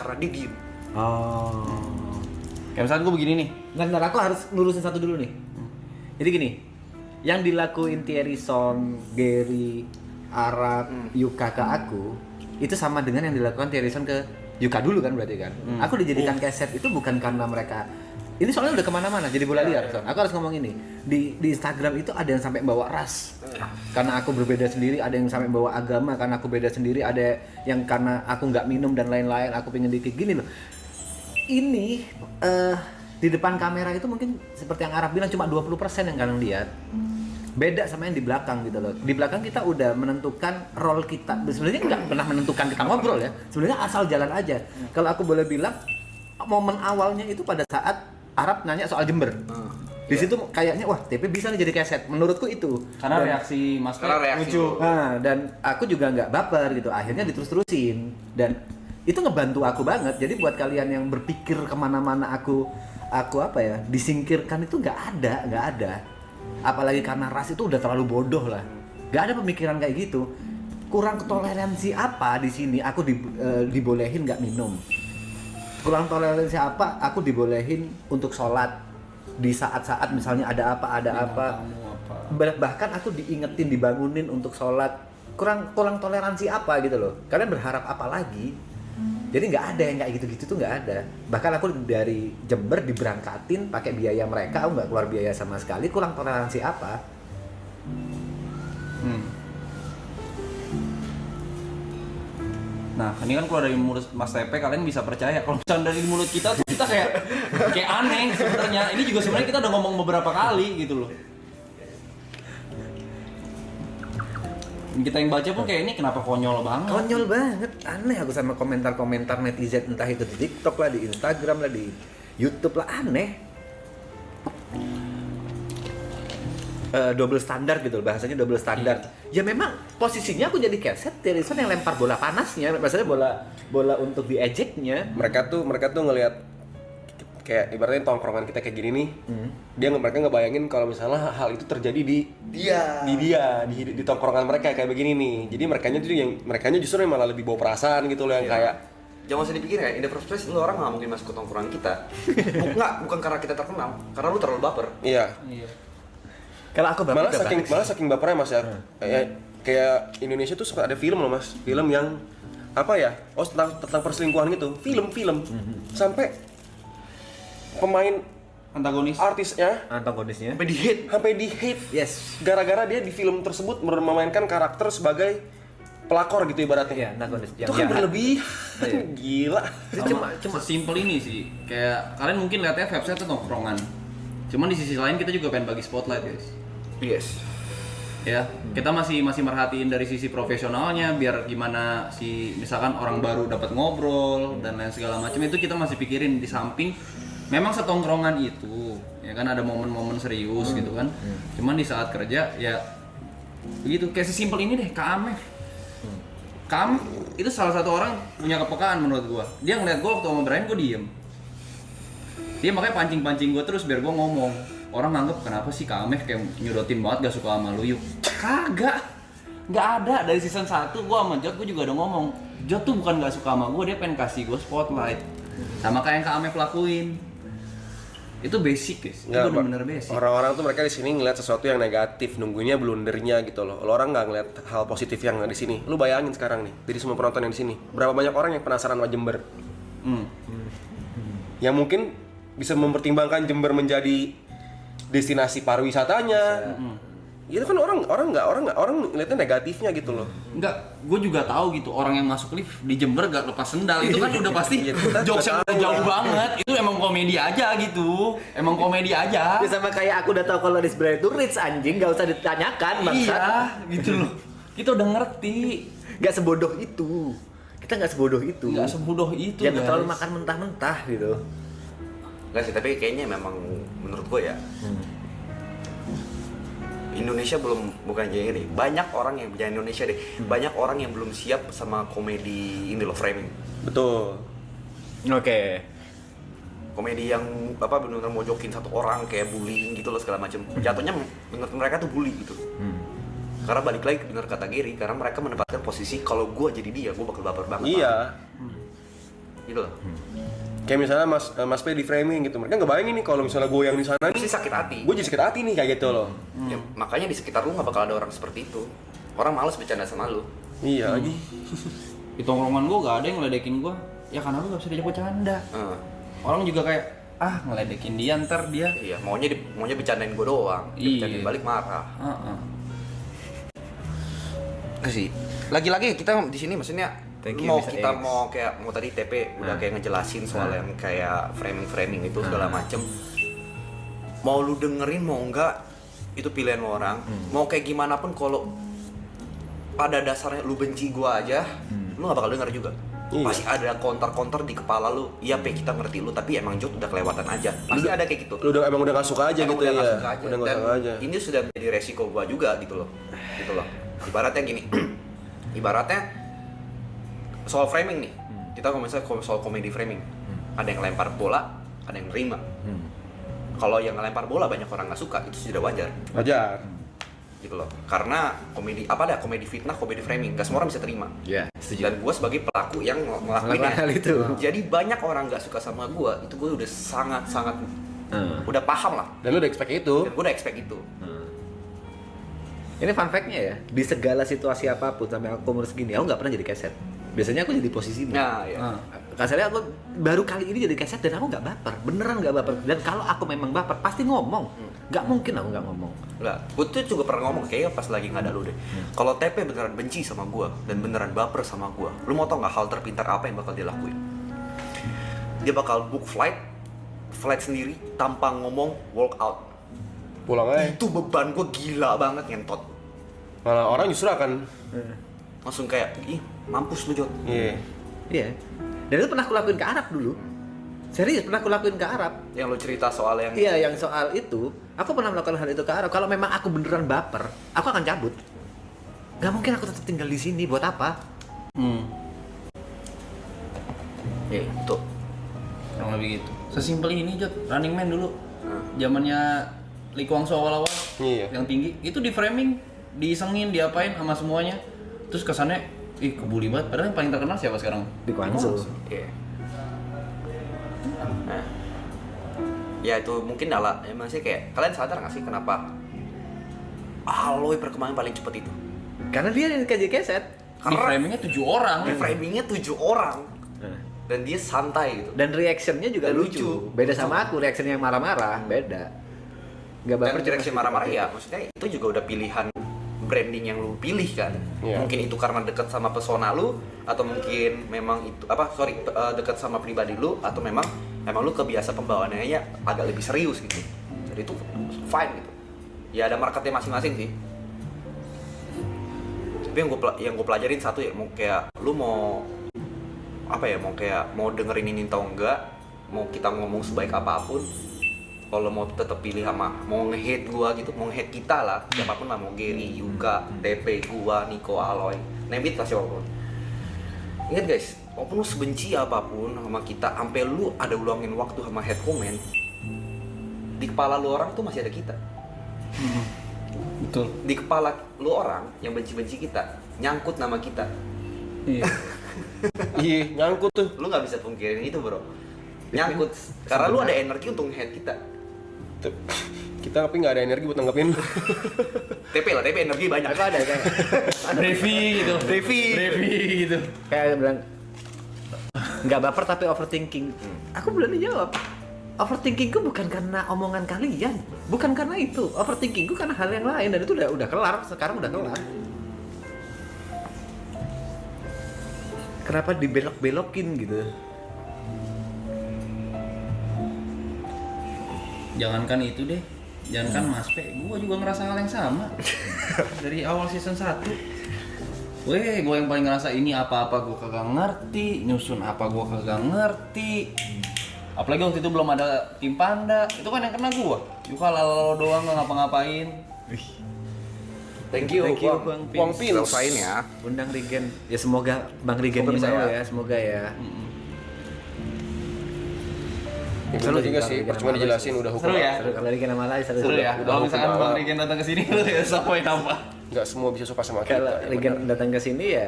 karena dia diem. Oh. Kayak misalnya gue begini nih. Ntar aku harus lurusin satu dulu nih. Jadi gini, yang dilakuin Thierry Son, Gary, Arab, Yuka ke aku itu sama dengan yang dilakukan Thierry Son ke Yuka dulu kan berarti kan. Aku dijadikan keset itu bukan karena mereka. Ini soalnya udah kemana-mana jadi bola liar. Son. Aku harus ngomong ini. Di Instagram itu ada yang sampai bawa ras. Karena aku berbeda sendiri, ada yang sampai bawa agama karena aku beda sendiri, ada yang karena aku nggak minum dan lain-lain, aku pengen dikit gini loh. Ini di depan kamera itu mungkin seperti yang Arab bilang cuma 20% yang kalian lihat. Beda sama yang di belakang gitu loh. Di belakang kita udah menentukan role kita. Sebenarnya nggak pernah menentukan kita ngobrol ya. Sebenarnya asal jalan aja. Kalau aku boleh bilang, momen awalnya itu pada saat Arab nanya soal Jember. Di situ kayaknya wah TP bisa nih jadi keset. Menurutku itu. Karena reaksi Mas lucu. Nah, dan aku juga nggak baper gitu. Akhirnya diterus-terusin dan itu ngebantu aku banget. Jadi buat kalian yang berpikir kemana-mana aku apa ya disingkirkan itu nggak ada. Apalagi karena ras itu udah terlalu bodoh lah. Nggak ada pemikiran kayak gitu. Kurang toleransi apa di sini? Aku dibolehin nggak minum. Kurang toleransi apa? Aku dibolehin untuk sholat di saat-saat misalnya ada apa. Bahkan aku diingetin, dibangunin untuk sholat. Kurang toleransi apa gitu loh. Kalian berharap apa lagi? Jadi nggak ada yang kayak gitu-gitu tuh nggak ada. Bahkan aku dari Jember diberangkatin pakai biaya mereka, aku nggak keluar biaya sama sekali. Kurang toleransi apa? Nah, ini kan keluar dari mulut Mas Tepe, kalian bisa percaya. Kalau misalnya dari mulut kita tuh kita kayak aneh sebenarnya. Ini juga sebenarnya kita udah ngomong beberapa kali gitu loh. Kita yang baca pun kayak ini kenapa konyol banget. Konyol banget, aneh aku sama komentar-komentar netizen entah itu di TikTok lah, di Instagram lah, di YouTube lah, aneh. Double standar gitu loh, bahasanya double standar. Ya memang posisinya aku jadi keset, Thierry Son yang lempar bola panasnya, maksudnya bola untuk diejeknya. Mereka tuh ngelihat kayak ibaratnya tongkrongan kita kayak gini nih. Mereka ngebayangin kalau misalnya hal itu terjadi di tongkrongan mereka kayak begini nih. Jadi merekanya justru yang malah lebih bawa perasaan gitu loh yang kayak jangan usah dipikir ya, in the first place lu orang nggak mungkin masuk ke tongkrongan kita. Bukan karena kita terkenal, karena lu terlalu baper. Iya. Kalau aku baper malah saking bapernya Mas ya. Kayak Indonesia tuh suka ada film loh Mas, film yang apa ya? Oh tentang perselingkuhan gitu. Film. Sampai pemain antagonisnya sampai di hate. Yes. Gara-gara dia di film tersebut memainkan karakter sebagai pelakor gitu ibaratnya. Iya, antagonis. Itu kan berlebihan. Gila. Cuma simpel ini sih. Kayak kalian mungkin lihatnya website itu tongkrongan. Cuman di sisi lain kita juga pengen bagi spotlight, guys. Yes. Ya, kita masih merhatiin dari sisi profesionalnya biar gimana misalkan orang baru dapat ngobrol dan lain segala macam itu kita masih pikirin di samping memang setongkrongan itu ya kan ada momen-momen serius gitu kan. Cuman di saat kerja ya begitu kayak sesimpel ini deh Kak Ameh itu salah satu orang punya kepekaan menurut gua. Dia ngeliat gua waktu sama Brian gua diem. Dia makanya pancing gua terus biar gua ngomong. Orang nganggep kenapa sih Kak Ameh kayak nyudotin banget gak suka sama lu yuk. Kagak ada. Dari season 1 gua sama Jot gua juga udah ngomong. Jot tuh bukan gak suka sama gua, dia pengen kasih gua spotlight. Sama kayak yang Kak Ameh lakuin. Itu basic guys, itu bener-bener basic. Orang-orang tuh mereka di sini ngeliat sesuatu yang negatif, nunggunya blundernya gitu loh. Lo orang nggak ngeliat hal positif yang di sini. Lu bayangin sekarang nih, dari semua penonton yang di sini, berapa banyak orang yang penasaran sama Jember? Yang mungkin bisa mempertimbangkan Jember menjadi destinasi pariwisatanya. Itu kan orang ngeliatnya negatifnya gitu loh. Enggak, gue juga tahu gitu orang yang masuk lift di Jember gak lepas sendal itu kan udah pasti jokes yang udah jauh banget. Itu emang komedi aja gitu. Ya sama kayak aku udah tahu kalau Chris Brian itu rich anjing, gak usah ditanyakan bangsat. Iya, gitu loh. Kita udah ngerti. Gak sebodoh itu. Kita gak sebodoh itu. Jangan terlalu makan mentah-mentah gitu. Enggak sih, tapi kayaknya memang menurut gue ya. Indonesia bukan jadi ini. Banyak orang yang jangan Indonesia deh. Banyak orang yang belum siap sama komedi ini loh, framing. Betul. Oke. Komedi yang benar-benar mojokin satu orang kayak bullying gitu loh segala macam. Jatuhnya menurut mereka tuh bully gitu. Karena balik lagi benar kata Gary, karena mereka menempatkan posisi kalau gue jadi dia, gue bakal baper banget. Iya. gitu loh. Kayak misalnya Mas P di framing gitu, mereka nggak bayangin nih kalau misalnya gue yang di sana Pasti nih, sakit hati. gue jadi sakit hati nih kayak gitu loh. Ya, makanya di sekitar lu nggak bakal ada orang seperti itu. Orang malas bercanda sama lu. Iya lagi. Di tongkrongan gue gak ada yang ngeledekin gue, ya karena lu gak bisa diajak bercanda. Orang juga kayak ngeledekin dia ntar dia. Iya, maunya bercandain gue doang. Iya. Bercandain balik marah. Itu sih. Lagi-lagi kita di sini maksudnya Thank you, mau Mr. kita X. mau tadi TP udah kayak ngejelasin soal yang kayak framing itu segala macem. Mau lu dengerin mau enggak itu pilihan lu orang. Mau kayak gimana pun kalau pada dasarnya lu benci gua aja, lu gak bakal denger juga. Iya. Pasti ada counter di kepala lu. Iya, Pe, kita ngerti lu, tapi emang Jod udah kelewatan aja. Pasti ada kayak gitu. Lu emang udah nggak suka aja Emang gitu udah nggak ya. suka aja. Udah nggak Dan suka aja. ini sudah menjadi resiko gua juga gitu loh. Ibaratnya gini. Ibaratnya soal framing nih. Kita ngomongin soal komedi framing. Ada yang lempar bola, ada yang nerima. Kalau yang ngelempar bola banyak orang nggak suka, itu sudah wajar. Wajar. Gitu loh. Karena komedi fitnah, komedi framing, nggak semua orang bisa terima. Ya, setuju. Dan gue sebagai pelaku yang ngelakuin Melakukan hal itu. Jadi banyak orang nggak suka sama gue, itu gue udah sangat udah paham lah. Dan lu udah expect itu. Dan gue udah expect itu. Ini fun fact-nya ya, di segala situasi apapun sampai aku umur segini, aku nggak pernah jadi keset. Biasanya aku jadi posisi ini. Nah, ya. Kasarnya aku baru kali ini jadi keset dan aku nggak baper, beneran nggak baper. Dan kalau aku memang baper, pasti ngomong. Nggak mungkin aku nggak ngomong. Nggak, gue tuh juga pernah ngomong kayaknya pas lagi nggak ada lu deh. Kalau TP beneran benci sama gue dan beneran baper sama gue, lu mau tau nggak hal terpintar apa yang bakal dia lakuin? Dia bakal book flight sendiri tanpa ngomong walk out. Pulang aja. Itu beban gue gila banget ngentot. Malah orang justru akan Langsung kayak, ih mampus lu Jod. iya. Iya. Dan itu pernah aku lakuin ke Arab dulu. Serius, pernah aku lakuin ke Arab. Yang lu cerita soal yang Iya, yang soal itu, aku pernah melakukan hal itu ke Arab. Kalau memang aku beneran baper, aku akan cabut. Gak mungkin aku tetap tinggal di sini, buat apa? ya itu. Yang lebih gitu. Sesimpel ini Jod, Running Man dulu. Zamannya Lee Kwang Soo awal-awal. Iya. Yang tinggi, itu di framing, diisengin, diapain sama semuanya. Terus kesannya, ih kebuli banget. Padahal yang paling terkenal siapa sekarang? Di Kuangsu. Iya. Nah, ya itu mungkin adalah emang sih kayak kalian sadar nggak sih kenapa Aloy perkembangan paling cepat itu? Karena dia yang kaji keset. Di framingnya 7 orang. Di framingnya 7 orang dan dia santai gitu. Dan reactionnya juga Dan lucu. lucu. Beda sama aku, reaction yang marah-marah, beda. Gak Dan baper direksi marah-marah ya, maksudnya itu juga udah pilihan branding yang lu pilih kan. Iya. Mungkin itu karena dekat sama persona lu atau mungkin memang itu dekat sama pribadi lu atau memang lu kebiasa pembawaannya agak lebih serius gitu. Jadi itu fine gitu. Ya ada marketnya masing-masing sih. Tapi yang gue pelajarin satu ya, mau kayak lu mau dengerin ini atau enggak, mau kita ngomong sebaik apapun, kalau mau tetap pilih sama mau nge-hate gua gitu, mau nge-hate kita lah, siapapun lah, mau Gary, Yuka, TP, gua, Nico, Aloy, name it lah siapapun. Ingat guys, walaupun lu sebenci apapun sama kita, sampai lu ada ulangin waktu sama hate comment, di kepala lu orang tuh masih ada kita. Betul. Di kepala lu orang yang benci-benci kita, nyangkut nama kita. Iya. Iya, nyangkut tuh. Lu nggak bisa pungkirin itu bro, nyangkut. Karena lu ada energi untuk nge-hate kita. Kita tapi nggak ada energi buat nanggepin. TP energi banyak. Aku ada kayak Brevi gitu. Brevi gitu. kayak bilang nggak baper tapi overthinking. Aku berani jawab. Overthinkingku bukan karena omongan kalian, bukan karena itu. Overthinkingku karena hal yang lain dan itu udah kelar. Sekarang udah kelar. Kenapa dibelok-belokin gitu? Jangankan itu deh, jangankan Mas P, gue juga ngerasa hal yang sama dari awal season 1. Gue yang paling ngerasa ini apa-apa gue kagak ngerti, nyusun apa gue kagak ngerti. Apalagi waktu itu belum ada tim Panda, itu kan yang kena gue. Yuka lalu doang nggak ngapa-ngapain. Thank you Bang Wang Pin. Selesain ya. Undang Regen. Ya semoga Bang Regen Semoga ini bisa mau ya. ya, semoga ya. Seru juga sih, cuma dijelasin udah hukum. Seru ya? Seru kalau Regen sama lain seru. Seru ya, udah kalau hukum misalkan Bang balap. Regen datang ke sini lu ya sampai apa? Nggak semua bisa suka sama kita. Kalau ya Regen benar. datang ke sini ya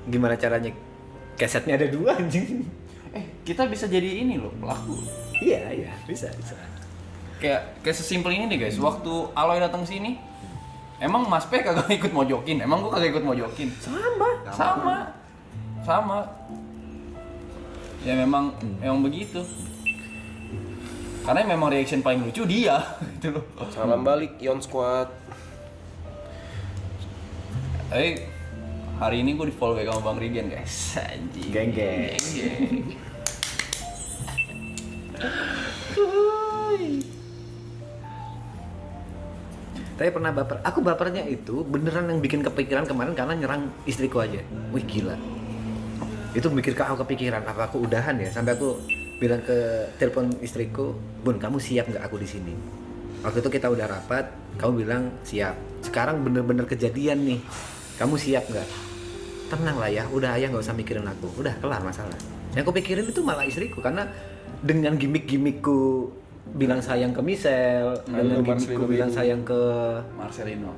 gimana caranya kesetnya ada 2 anjing. kita bisa jadi ini loh pelaku. Iya, bisa. Kayak sesimpel ini nih guys, waktu Aloy datang sini, emang Mas P kagak ikut mojokin, emang gua kagak ikut mojokin. Sama. Ya memang begitu. Karena memang reaction paling lucu dia gitu loh. Salam balik Yon Squad. Hari ini gue di follow back sama Bang Rigen guys. Anjing. Geng. Tapi pernah baper. Aku bapernya itu beneran yang bikin kepikiran kemarin karena nyerang istriku aja. Wih gila. Itu mikir aku kepikiran apa aku udahan ya, sampai aku bilang ke telepon istriku, "Bun, kamu siap nggak aku di sini?" Waktu itu kita udah rapat, kamu bilang siap. Sekarang bener-bener kejadian nih. Kamu siap nggak? Tenang lah ya, udah ayah nggak usah mikirin aku. Udah kelar masalah. Yang aku pikirin itu malah istriku karena dengan gimmick-gimmickku bilang sayang ke Michelle, dengan gimmickku bilang sayang ke Marcelino.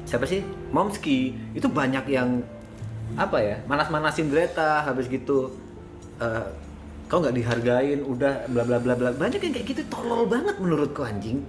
siapa sih? Momski. Itu banyak yang apa ya? Manas-manasin Greta, habis gitu kau nggak dihargain, udah bla bla bla bla. Banyak yang kayak gitu tolol banget menurutku anjing.